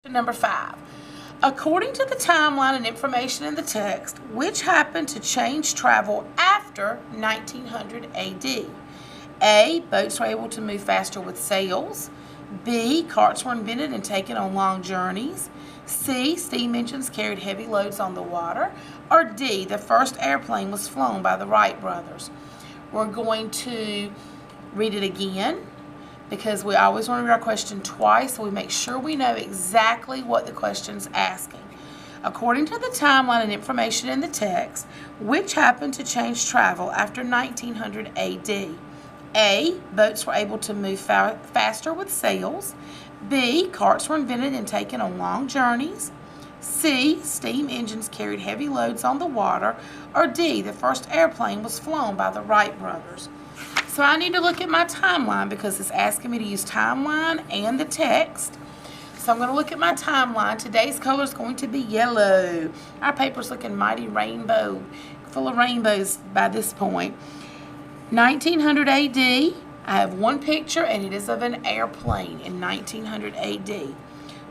Number 5. According to the timeline and information in the text, which happened to change travel after 1900 AD? A. Boats were able to move faster with sails. B. Carts were invented and taken on long journeys. C. Steam engines carried heavy loads on the water. Or D. The first airplane was flown by the Wright brothers. We're going to read it again, because we always want to read our question twice, so we make sure we know exactly what the question's asking. According to the timeline and information in the text, which happened to change travel after 1900 AD? A. Boats were able to move faster with sails. B. Carts were invented and taken on long journeys. C. Steam engines carried heavy loads on the water. Or D. The first airplane was flown by the Wright brothers. So I need to look at my timeline because it's asking me to use timeline and the text. So I'm going to look at my timeline. Today's color is going to be yellow. Our paper's looking mighty rainbow, full of rainbows by this point. 1900 AD, I have one picture and it is of an airplane in 1900 AD.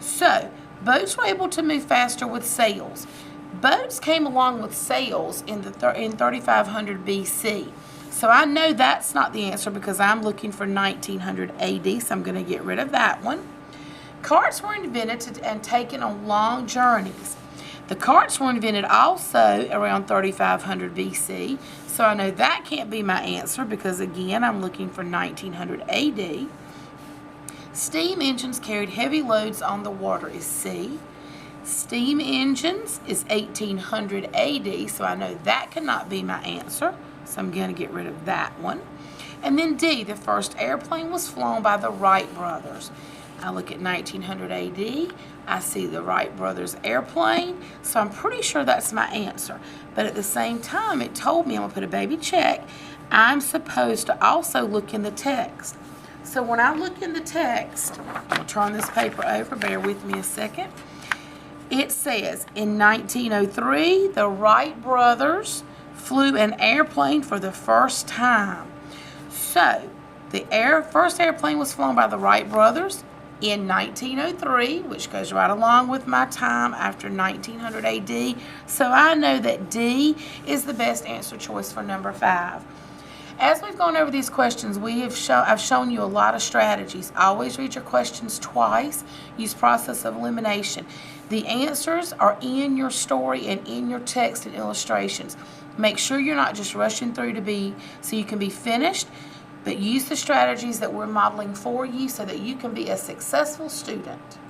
So boats were able to move faster with sails. Boats came along with sails in 3500 BC. So I know that's not the answer because I'm looking for 1900 AD, so I'm going to get rid of that one. Carts were invented and taken on long journeys. The carts were invented also around 3500 BC, so I know that can't be my answer because, again, I'm looking for 1900 AD. Steam engines carried heavy loads on the water is C. Steam engines is 1800 AD, so I know that cannot be my answer. So I'm going to get rid of that one. And then D, the first airplane was flown by the Wright brothers. I look at 1900 AD, I see the Wright brothers airplane, so I'm pretty sure that's my answer. But at the same time, it told me, I'm going to put a baby check, I'm supposed to also look in the text. So when I look in the text, I'll turn this paper over, bear with me a second. It says, in 1903, the Wright brothers flew an airplane for the first time. So, the first airplane was flown by the Wright brothers in 1903, which goes right along with my time after 1900 AD. So I know that D is the best answer choice for number 5. As we've gone over these questions, I've shown you a lot of strategies. Always read your questions twice. Use process of elimination. The answers are in your story and in your text and illustrations. Make sure you're not just rushing through so you can be finished, but use the strategies that we're modeling for you so that you can be a successful student.